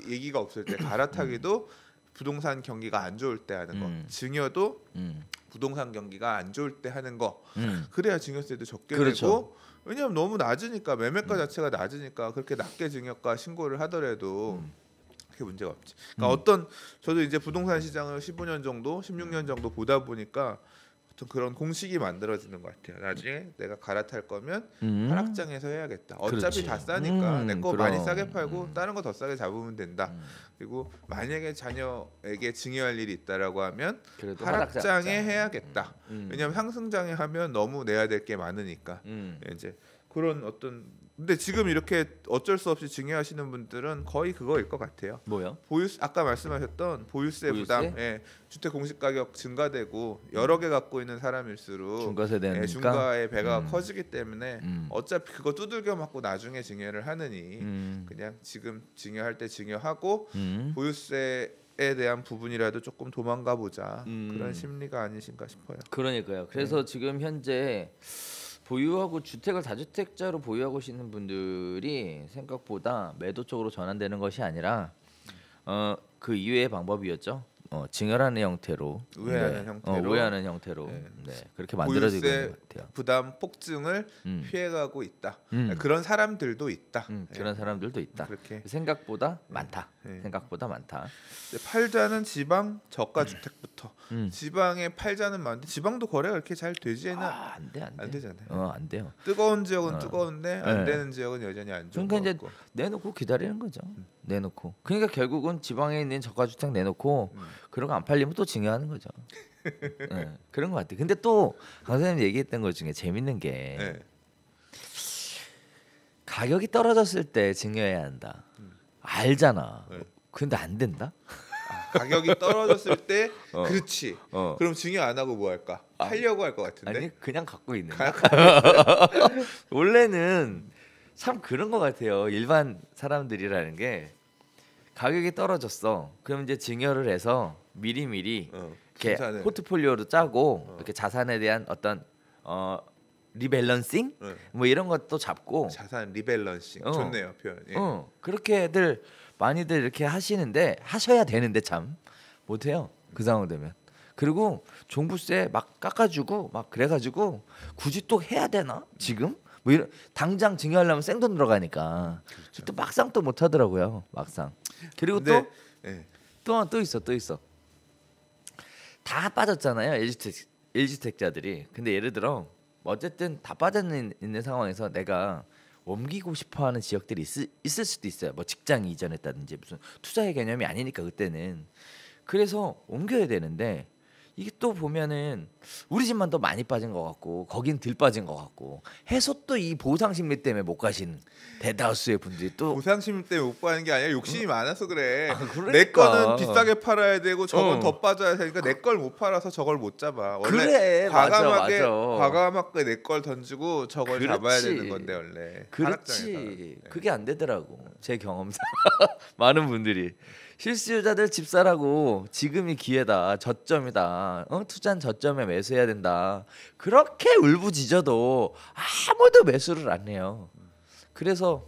얘기가 없을 때 갈아타기도 부동산 경기가 안 좋을 때 하는 거, 증여도 부동산 경기가 안 좋을 때 하는 거. 그래야 증여세도 적게 그렇죠. 내고 왜냐하면 너무 낮으니까 매매가 자체가 낮으니까 그렇게 낮게 증여가 신고를 하더라도 그게 문제가 없지. 그러니까 저도 이제 부동산 시장을 15년 정도, 16년 정도 보다 보니까 어떤 그런 공식이 만들어지는 것 같아요. 나중에 내가 갈아탈 거면 하락장에서 해야겠다. 어차피 그렇지. 다 싸니까 내 거 많이 그럼. 싸게 팔고 다른 거 더 싸게 잡으면 된다. 그리고 만약에 자녀에게 증여할 일이 있다라고 하면 그래도 하락장에 해야겠다. 왜냐하면 상승장에 하면 너무 내야 될 게 많으니까. 이제 그런 근데 지금 이렇게 어쩔 수 없이 증여하시는 분들은 거의 그거일 것 같아요. 뭐요? 아까 말씀하셨던 보유세 부담, 주택 공시 가격 증가되고 여러 개 갖고 있는 사람일수록 중과세 되니까 중과의 배가 커지기 때문에 어차피 그거 두들겨 맞고 나중에 증여를 하느니 그냥 지금 증여할 때 증여하고 보유세에 대한 부분이라도 조금 도망가 보자 그런 심리가 아니신가 싶어요. 그러니까요. 그래서 지금 현재 보유하고 주택을 다주택자로 보유하고 계시는 분들이 생각보다 매도 쪽으로 전환되는 것이 아니라 그 이외의 방법이었죠. 증여라는 형태로 우회하는 형태로 우회하는 형태로 네. 네, 그렇게 만들어지고 있는 보유세 것 같아요. 부담 폭증을 피해가고 있다. 그런 사람들도 있다. 그런 사람들도 있다. 그렇게 생각보다 많다. 네. 생각보다 많다. 팔자는 지방 저가 주택부터 지방에 팔자는 많은데 지방도 거래가 그렇게 잘 되지는 안 돼. 안 되잖아요. 안 돼요. 뜨거운 지역은 뜨거운데 안 네. 되는 지역은 여전히 안 좋은 그러니까 이제 것 같고. 내놓고 기다리는 거죠. 내놓고. 그러니까 결국은 지방에 있는 저가주택 내놓고 그런 거 안 팔리면 또 증여하는 거죠. 네, 그런 것 같아. 근데 또 강사님 얘기했던 것 중에 재밌는 게 네. 가격이 떨어졌을 때 증여해야 한다. 알잖아. 네. 근데 안 된다. 가격이 떨어졌을 때 그렇지. 어. 그럼 증여 안 하고 뭐 할까? 팔려고 할 것 같은데. 아니 그냥 갖고 있는 거. 원래는 참 그런 것 같아요. 일반 사람들이라는 게 가격이 떨어졌어. 그럼 이제 증여를 해서 미리미리 이렇게 자산을. 포트폴리오로 짜고 이렇게 자산에 대한 어떤 리밸런싱 뭐 이런 것도 잡고 자산 리밸런싱 좋네요 표현. 예. 그렇게들 많이들 이렇게 하시는데 하셔야 되는데 참 못해요. 그 상황 되면. 그리고 종부세 막 깎아주고 막 그래가지고 굳이 또 해야 되나 지금? 뭐 이런 당장 증여하려면 생돈 들어가니까 그렇죠. 또 막상 또 못하더라고요. 막상. 그리고 근데, 또 예. 또 있어. 다 빠졌잖아요. LG택자들이. 근데 예를 들어 어쨌든 다 빠져 있는 상황에서 내가 옮기고 싶어하는 지역들이 있을 수도 있어요. 뭐 직장 이전했다든지 무슨 투자의 개념이 아니니까 그때는. 그래서 옮겨야 되는데 이게 또 보면은 우리 집만 더 많이 빠진 것 같고 거긴 덜 빠진 것 같고 해서 또 이 보상 심리 때문에 못 가신 대다수의 분들이 또 보상심 때문에 못 받는 게 아니라 욕심이 많아서 그래. 그러니까. 내 거는 비싸게 팔아야 되고 저건 어. 더 빠져야 되니까 내 걸 못 팔아서 저걸 못 잡아. 원래 그래, 맞아. 과감하게 내 걸 던지고 저걸 잡아야 그렇지. 되는 건데 원래. 그렇지. 그게 안 되더라고. 제 경험상 많은 분들이 실수요자들 집사라고 지금이 기회다. 저점이다. 투자는 저점에 매수해야 된다. 그렇게 울부짖어도 아무도 매수를 안 해요. 그래서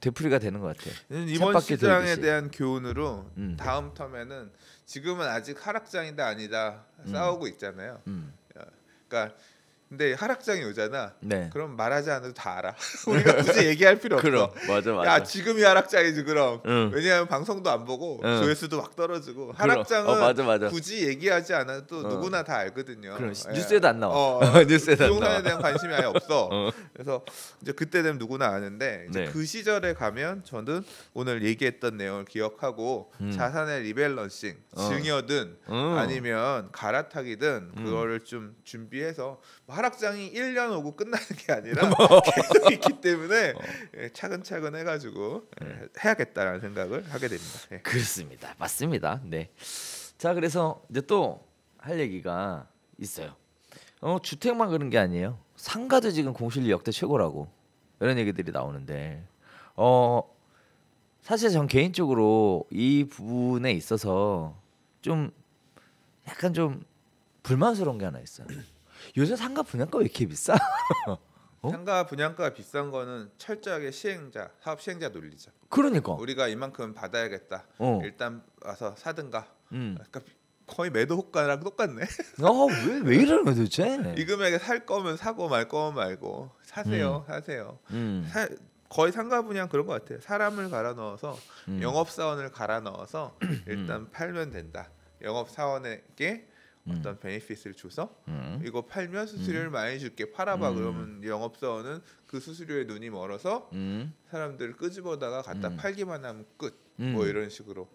되풀이가 되는 것 같아요. 이번 쳇바퀴 시장에 돌듯이. 대한 교훈으로 음. 다음 텀에는 지금은 아직 하락장이다 아니다 싸우고 있잖아요. 그러니까 근데 하락장이 오잖아. 네. 그럼 말하지 않아도 다 알아. 우리가 굳이 얘기할 필요 없어. 그럼 맞아. 야 지금이 하락장이지 그럼. 응. 왜냐하면 방송도 안 보고 응. 조회수도 막 떨어지고 그럼. 하락장은 맞아. 굳이 얘기하지 않아도 누구나 다 알거든요. 그럼 예. 뉴스에도 안 나와. 뉴스에도 안 나와. 부동산에 대한 관심이 아예 없어. 그래서 이제 그때 되면 누구나 아는데 이제 네. 그 시절에 가면 저는 오늘 얘기했던 내용을 기억하고 자산의 리밸런싱, 증여든 아니면 갈아타기든 그거를 좀 준비해서 하락장이 1년 오고 끝나는 게 아니라 계속 있기 때문에 차근차근 해가지고 해야겠다라는 생각을 하게 됩니다. 예. 그렇습니다. 맞습니다. 네. 자, 그래서 이제 또 할 얘기가 있어요. 주택만 그런 게 아니에요. 상가도 지금 공실률 역대 최고라고 이런 얘기들이 나오는데 사실 전 개인적으로 이 부분에 있어서 좀 약간 좀 불만스러운 게 하나 있어요. 요새 상가 분양가 왜 이렇게 비싸? 상가 분양가가 비싼 거는 철저하게 사업 시행자 논리죠. 그러니까. 우리가 이만큼 받아야겠다. 일단 와서 사든가. 그러니까 거의 매도 호가랑 똑같네. 왜 이러는 거야 도대체? 이 금액에 살 거면 사고 말 거면 말고 사세요. 거의 상가 분양 그런 것 같아요. 사람을 갈아 넣어서 영업사원을 갈아 넣어서 일단 팔면 된다. 영업사원에게 어떤 베네핏을 줘서 이거 팔면 수수료를 많이 줄게 팔아봐 그러면 영업사원은 그 수수료에 눈이 멀어서 사람들을 끄집어다가 갖다 팔기만 하면 끝. 뭐 이런 식으로.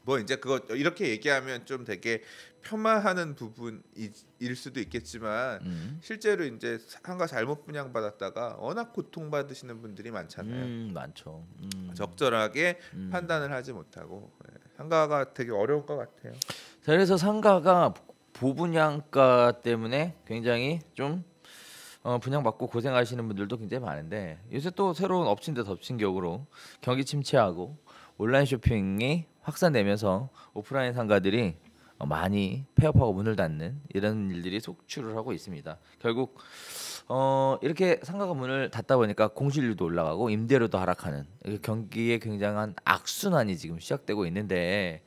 뭐 이제 그거 이렇게 얘기하면 좀 되게 폄하하는 부분일 수도 있겠지만 실제로 이제 상가 잘못 분양받았다가 워낙 고통받으시는 분들이 많잖아요. 많죠. 적절하게 판단을 하지 못하고 상가가 되게 어려울 것 같아요. 자, 그래서 상가가 보분양가 때문에 굉장히 좀 분양받고 고생하시는 분들도 굉장히 많은데 요새 또 새로운 엎친 데 덮친 격으로 경기 침체하고 온라인 쇼핑이 확산되면서 오프라인 상가들이 많이 폐업하고 문을 닫는 이런 일들이 속출을 하고 있습니다. 결국 이렇게 상가가 문을 닫다 보니까 공실률도 올라가고 임대료도 하락하는 경기에 굉장한 악순환이 지금 시작되고 있는데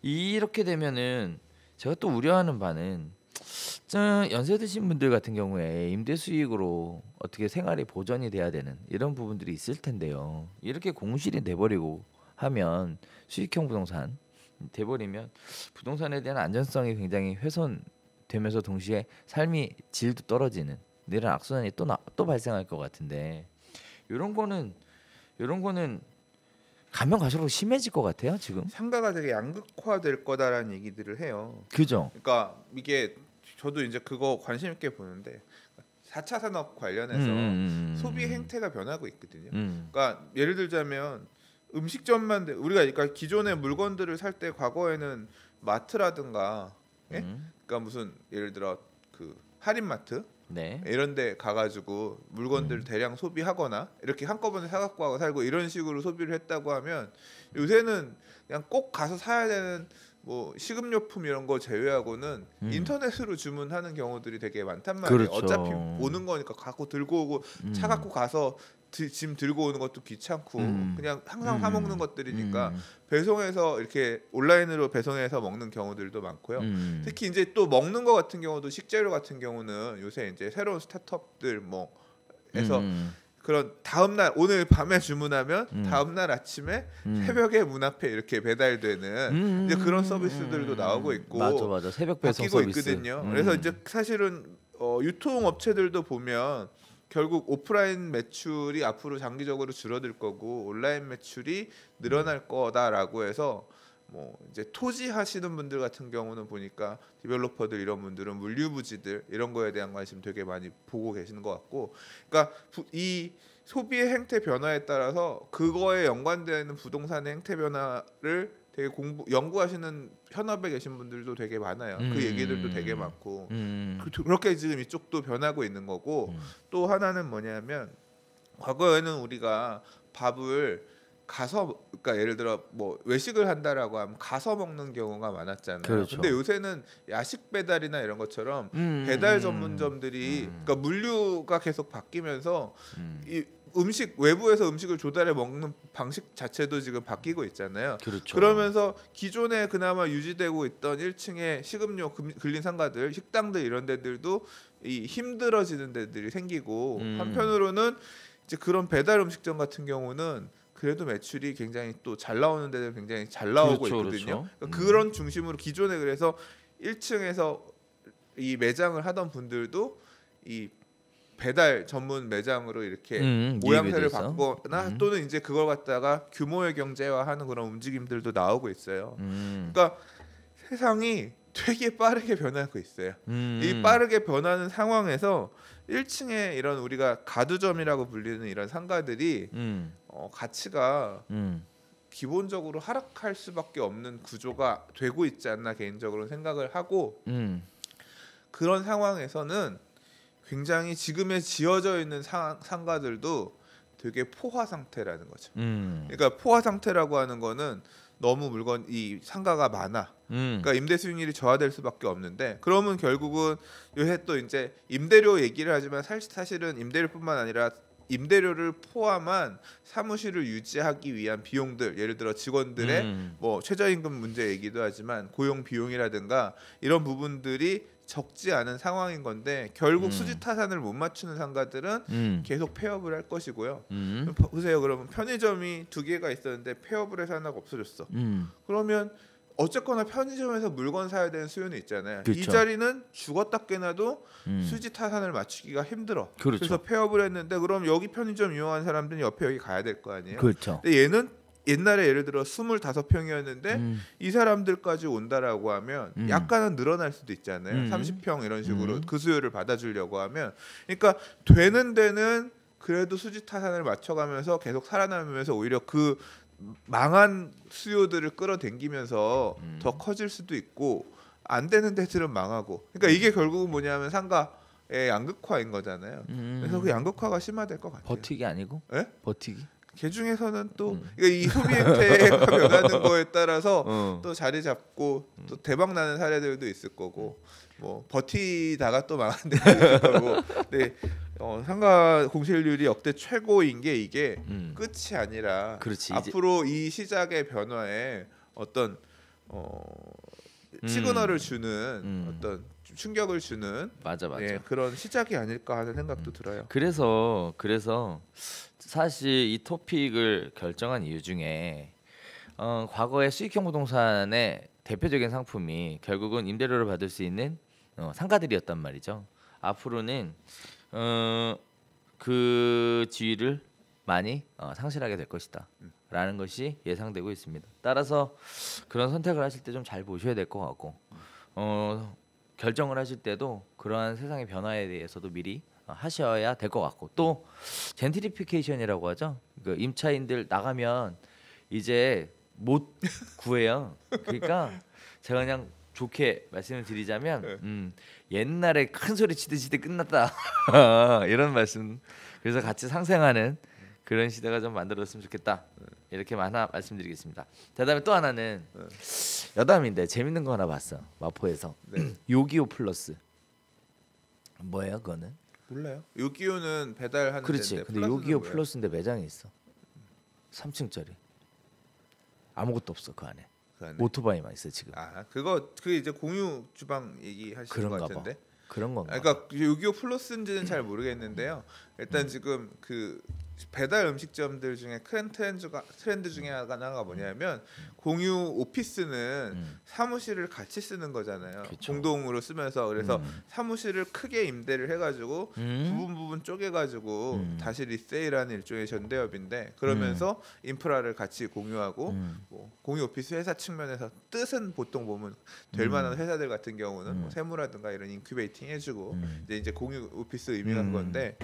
이렇게 되면은 제가 또 우려하는 바는 연세 드신 분들 같은 경우에 임대 수익으로 어떻게 생활이 보전이 돼야 되는 이런 부분들이 있을 텐데요. 이렇게 공실이 돼버리고 하면 수익형 부동산 돼버리면 부동산에 대한 안전성이 굉장히 훼손되면서 동시에 삶의 질도 떨어지는 이런 악순환이 또 발생할 것 같은데 이런 거는 가면 갈수록 심해질 것 같아요 지금. 상가가 되게 양극화될 거다라는 얘기들을 해요. 그죠? 그러니까 이게 저도 이제 그거 관심 있게 보는데 4차 산업 관련해서 소비 행태가 변하고 있거든요. 그러니까 예를 들자면 음식점만 우리가 그러니까 기존의 물건들을 살 때 과거에는 마트라든가 그러니까 무슨 예를 들어 그 할인마트 네. 이런 데 가가지고 물건들 대량 소비하거나 이렇게 한꺼번에 사갖고 하고 살고 이런 식으로 소비를 했다고 하면 요새는 그냥 꼭 가서 사야 되는 뭐 식음료품 이런 거 제외하고는 인터넷으로 주문하는 경우들이 되게 많단 말이에요. 그렇죠. 어차피 오는 거니까 갖고 들고 오고 차 갖고 가서 짐 들고 오는 것도 귀찮고 그냥 항상 사 먹는 것들이니까 배송해서 이렇게 온라인으로 배송해서 먹는 경우들도 많고요. 특히 이제 또 먹는 거 같은 경우도 식재료 같은 경우는 요새 이제 새로운 스타트업들 뭐에서 그런 다음날 오늘 밤에 주문하면 다음날 아침에 새벽에 문 앞에 이렇게 배달되는 이제 그런 서비스들도 나오고 있고 맞아 새벽 배송 바뀌고 서비스 있거든요. 그래서 이제 사실은 유통 업체들도 보면 결국 오프라인 매출이 앞으로 장기적으로 줄어들 거고 온라인 매출이 늘어날 거다라고 해서 뭐 이제 토지 하시는 분들 같은 경우는 보니까 디벨로퍼들 이런 분들은 물류부지들 이런 거에 대한 관심 되게 많이 보고 계시는 것 같고, 그러니까 이 소비의 행태 변화에 따라서 그거에 연관되는 부동산의 행태 변화를 되게 연구하시는 현업에 계신 분들도 되게 많아요. 그 얘기들도 되게 많고 그렇게 지금 이쪽도 변하고 있는 거고, 또 하나는 뭐냐면 과거에는 우리가 밥을 가서 그러니까 예를 들어 뭐 외식을 한다라고 하면 가서 먹는 경우가 많았잖아요. 그렇죠. 근데 요새는 야식 배달이나 이런 것처럼 배달 전문점들이 그러니까 물류가 계속 바뀌면서 이 음식 외부에서 음식을 조달해 먹는 방식 자체도 지금 바뀌고 있잖아요. 그렇죠. 그러면서 기존에 그나마 유지되고 있던 1층에 식음료 근린 상가들, 식당들 이런 데들도 이 힘들어지는 데들이 생기고 한편으로는 이제 그런 배달 음식점 같은 경우는 그래도 매출이 굉장히 또 잘 나오는 데들 굉장히 잘 나오고 그렇죠, 있거든요. 그렇죠. 그러니까 그런 중심으로 기존에 그래서 1층에서 이 매장을 하던 분들도 이 배달 전문 매장으로 이렇게 모양새를 바꾸거나 또는 이제 그걸 갖다가 규모의 경제화하는 그런 움직임들도 나오고 있어요. 그러니까 세상이 되게 빠르게 변하고 있어요. 이 빠르게 변하는 상황에서 1층에 이런 우리가 가두점이라고 불리는 이런 상가들이 가치가 기본적으로 하락할 수밖에 없는 구조가 되고 있지 않나 개인적으로 생각을 하고, 그런 상황에서는 굉장히 지금에 지어져 있는 상가들도 되게 포화 상태라는 거죠. 그러니까 포화 상태라고 하는 거는 너무 이 상가가 많아. 그러니까 임대 수익률이 저하될 수밖에 없는데, 그러면 결국은 요새 또 이제 임대료 얘기를 하지만 사실은 임대료뿐만 아니라 임대료를 포함한 사무실을 유지하기 위한 비용들, 예를 들어 직원들의 뭐 최저임금 문제 얘기도 하지만 고용 비용이라든가 이런 부분들이 적지 않은 상황인 건데, 결국 수지 타산을 못 맞추는 상가들은 계속 폐업을 할 것이고요. 보세요. 그러면 편의점이 2개가 있었는데 폐업을 해서 하나가 없어졌어. 그러면 어쨌거나 편의점에서 물건 사야 되는 수요는 있잖아요. 그렇죠. 이 자리는 죽었다 깨나도 수지 타산을 맞추기가 힘들어. 그렇죠. 그래서 폐업을 했는데, 그럼 여기 편의점 이용하는 사람들은 옆에 여기 가야 될 거 아니에요. 그렇죠. 근데 얘는 옛날에 예를 들어 25평이었는데 이 사람들까지 온다라고 하면 약간은 늘어날 수도 있잖아요. 30평 이런 식으로 그 수요를 받아주려고 하면, 그러니까 되는 데는 그래도 수지 타산을 맞춰가면서 계속 살아남으면서 오히려 그 망한 수요들을 끌어당기면서 더 커질 수도 있고, 안 되는 데들은 망하고, 그러니까 이게 결국은 뭐냐면 상가의 양극화인 거잖아요. 그래서 그 양극화가 심화될 것 같아요. 버티기 아니고? 예? 버티기? 개 중에서는 또 이 소비 행태가 변하는 거에 따라서 또 자리 잡고 또 대박 나는 사례들도 있을 거고 뭐 버티다가 또 망한 데도 있을 거고. 근데 상가 공실률이 역대 최고인 게 이게 끝이 아니라 그렇지, 앞으로 이 시장의 변화에 어떤 시그널을 주는 어떤 충격을 주는 맞아. 예, 그런 시작이 아닐까 하는 생각도 들어요. 그래서 사실 이 토픽을 결정한 이유 중에 과거의 수익형 부동산의 대표적인 상품이 결국은 임대료를 받을 수 있는 상가들이었단 말이죠. 앞으로는 그 지위를 많이 상실하게 될 것이다 라는 것이 예상되고 있습니다. 따라서 그런 선택을 하실 때 좀 잘 보셔야 될 것 같고 결정을 하실 때도 그러한 세상의 변화에 대해서도 미리 하셔야 될 것 같고, 또 젠트리피케이션이라고 하죠. 그 임차인들 나가면 이제 못 구해요. 그러니까 제가 그냥 좋게 말씀을 드리자면 옛날에 큰 소리 치듯이 끝났다 이런 말씀. 그래서 같이 상생하는 그런 시대가 좀 만들어졌으면 좋겠다. 이렇게 하나 말씀드리겠습니다. 그다음에 또 하나는 여담인데 재밌는 거 하나 봤어. 마포에서 요기요 플러스. 뭐예요, 그거는? 몰라요. 요기요는 배달하는 그렇지. 데인데 근데 요기요 뭐예요? 플러스인데 매장이 있어. 3층짜리. 아무것도 없어 그 안에. 그 안에? 오토바이만 있어 지금. 그 이제 공유 주방 얘기하시는 것 같은데. 봐. 그런 건가? 그러니까 요기요 플러스인지는 잘 모르겠는데요. 일단 지금 그 배달 음식점들 중에 큰 트렌드 중에 하나가 뭐냐면 공유 오피스는 사무실을 같이 쓰는 거잖아요. 그쵸. 공동으로 쓰면서 그래서 사무실을 크게 임대를 해가지고 부분 쪼개가지고 다시 리세일하는 일종의 전대협인데 그러면서 인프라를 같이 공유하고 뭐 공유 오피스 회사 측면에서 뜻은 보통 보면 될 만한 회사들 같은 경우는 뭐 세무라든가 이런 인큐베이팅 해주고 이제 공유 오피스 의미가 그건데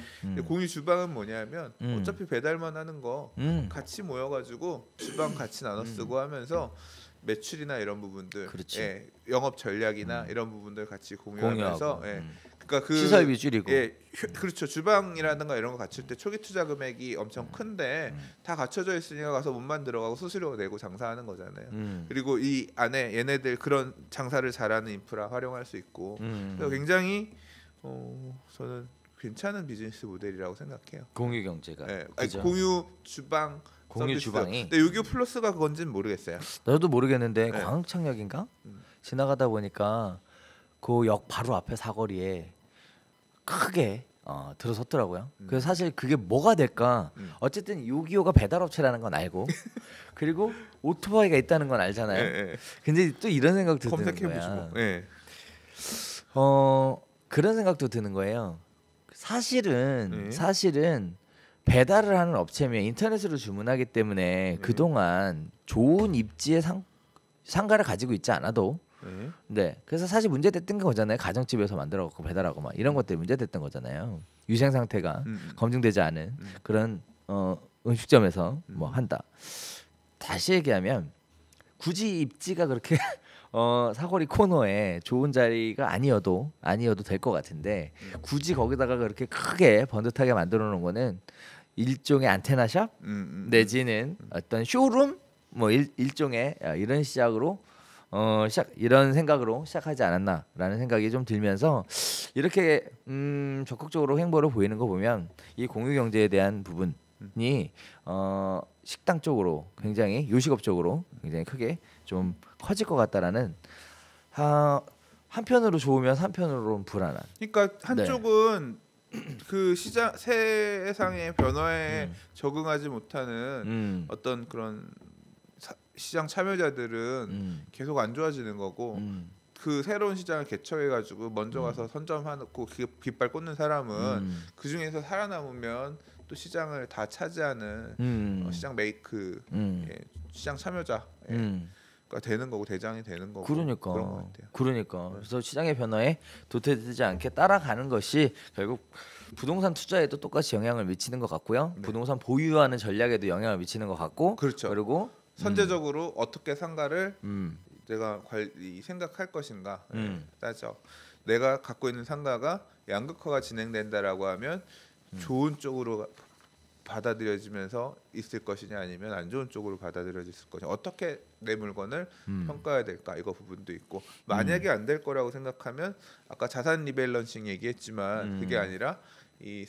공유 주방은 뭐냐면 어차피 배달만 하는 거 같이 모여가지고 주방 같이 나눠 쓰고 하면서 매출이나 이런 부분들, 예, 영업 전략이나 이런 부분들 같이 공유하면서, 예, 그러니까 그 시설비 줄이고, 예, 그렇죠. 주방이라든가 이런 거 갖출 때 초기 투자 금액이 엄청 큰데 다 갖춰져 있으니까 가서 몸만 들어가고 수수료 내고 장사하는 거잖아요. 그리고 이 안에 얘네들 그런 장사를 잘하는 인프라 활용할 수 있고, 그래서 굉장히 저는 괜찮은 비즈니스 모델이라고 생각해요. 공유 경제가. 네. 공유 주방 공유 서비스. 주방이. 근데 요기요 플러스가 그건지는 모르겠어요. 나도 모르겠는데 네. 광흥창역인가 지나가다 보니까 그 역 바로 앞에 사거리에 크게 들어섰더라고요. 그래서 사실 그게 뭐가 될까? 어쨌든 요기요가 배달업체라는 건 알고 그리고 오토바이가 있다는 건 알잖아요. 네. 근데 또 이런 생각도 드는 거야. 검색해보시고. 네. 그런 생각도 드는 거예요. 사실은 배달을 하는 업체면 인터넷으로 주문하기 때문에 그동안 좋은 입지의 상가를 가지고 있지 않아도 네. 그래서 사실 문제됐던 거잖아요. 가정집에서 만들어갖고 배달하고 막 이런 것들이 문제됐던 거잖아요. 위생 상태가 검증되지 않은 그런 음식점에서 뭐 한다. 다시 얘기하면 굳이 입지가 그렇게 사거리 코너에 좋은 자리가 아니어도 될 것 같은데 굳이 거기다가 그렇게 크게 번듯하게 만들어 놓은 거는 일종의 안테나샵 내지는 어떤 쇼룸 뭐 일종의 이런 시작으로 이런 생각으로 시작하지 않았나라는 생각이 좀 들면서 이렇게 적극적으로 행보를 보이는 거 보면 이 공유 경제에 대한 부분이 식당 쪽으로 굉장히 요식업 쪽으로 굉장히 크게 좀 커질 것 같다라는 한편으로 좋으면 한편으로는 불안한. 그러니까 한쪽은 그 시장 세상의 변화에 적응하지 못하는 어떤 그런 시장 참여자들은 계속 안 좋아지는 거고 그 새로운 시장을 개척해가지고 먼저 가서 선점해놓고 깃발 꽂는 사람은 그 중에서 살아남으면 또 시장을 다 차지하는 시장 메이크 시장 참여자 되는 거고 대장이 되는 거고 그런 것 같아요. 그러니까 그래서 시장의 변화에 도태되지 않게 따라가는 것이 결국 부동산 투자에도 똑같이 영향을 미치는 것 같고요. 부동산 보유하는 전략에도 영향을 미치는 것 같고, 그렇죠. 그리고 선제적으로 어떻게 상가를 내가 생각할 것인가 따져. 내가 갖고 있는 상가가 양극화가 진행된다라고 하면 좋은 쪽으로 받아들여지면서 있을 것이냐 아니면 안 좋은 쪽으로 받아들여질 것이냐 어떻게 내 물건을 평가해야 될까 이거 부분도 있고 만약에 안 될 거라고 생각하면 아까 자산 리밸런싱 얘기했지만 그게 아니라 이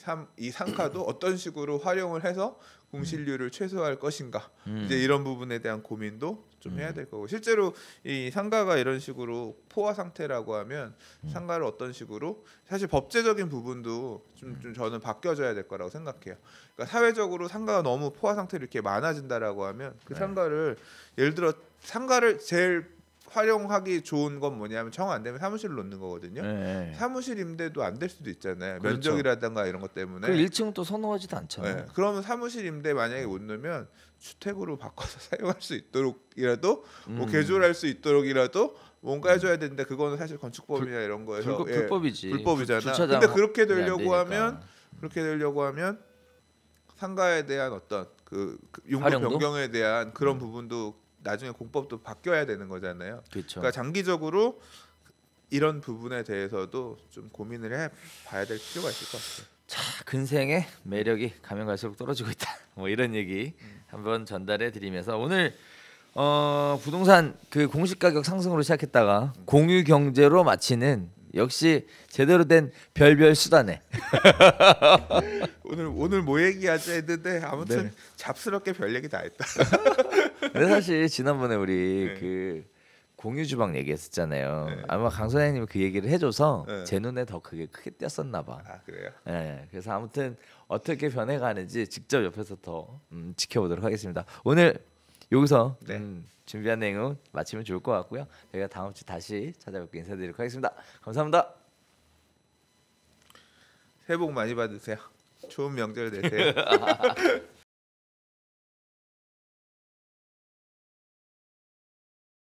상가도 어떤 식으로 활용을 해서 공실률을 최소화할 것인가 이제 이런 부분에 대한 고민도 좀 해야 될 거고 실제로 이 상가가 이런 식으로 포화 상태라고 하면 상가를 어떤 식으로 사실 법제적인 부분도 좀 저는 바뀌어져야 될 거라고 생각해요. 그러니까 사회적으로 상가가 너무 포화 상태로 이렇게 많아진다라고 하면 그 상가를 예를 들어 상가를 제일 활용하기 좋은 건 뭐냐면 정 안 되면 사무실로 놓는 거거든요. 네. 사무실 임대도 안 될 수도 있잖아요. 그렇죠. 면적이라든가 이런 것 때문에. 그 1층 또 선호하지도 않잖아요. 네. 그러면 사무실 임대 만약에 못 넣으면 주택으로 바꿔서 사용할 수 있도록이라도 뭐 개조할 수 있도록이라도 뭔가 해줘야 되는데 그거는 사실 건축법이나 이런 거에서 불법이지. 불법이잖아. 주차장 근데 그렇게 안 되려고 하면 상가에 대한 어떤 그 용도 활용도? 변경에 대한 그런 부분도 나중에 공법도 바뀌어야 되는 거잖아요. 그렇죠. 그러니까 장기적으로 이런 부분에 대해서도 좀 고민을 해봐야 될 필요가 있을 것 같아요. 자, 근생의 매력이 가면 갈수록 떨어지고 있다. 뭐 이런 얘기 한번 전달해 드리면서 오늘 부동산 그 공시 가격 상승으로 시작했다가 공유 경제로 마치는 역시 제대로 된 별별 수다네. 오늘 뭐 얘기하자 했는데 아무튼 네. 잡스럽게 별 얘기 다 했다. 근데 사실 지난번에 우리 네. 그 공유 주방 얘기했었잖아요. 네. 아마 강 소장님이 그 얘기를 해줘서 네. 제 눈에 더 크게 띄었었나 봐. 아 그래요? 네, 그래서 아무튼 어떻게 변해가는지 직접 옆에서 더 지켜보도록 하겠습니다. 오늘 여기서 네. 준비한 내용 마치면 좋을 것 같고요. 저희가 다음 주 다시 찾아뵙고 인사드리도록 하겠습니다. 감사합니다. 새해 복 많이 받으세요. 좋은 명절 되세요.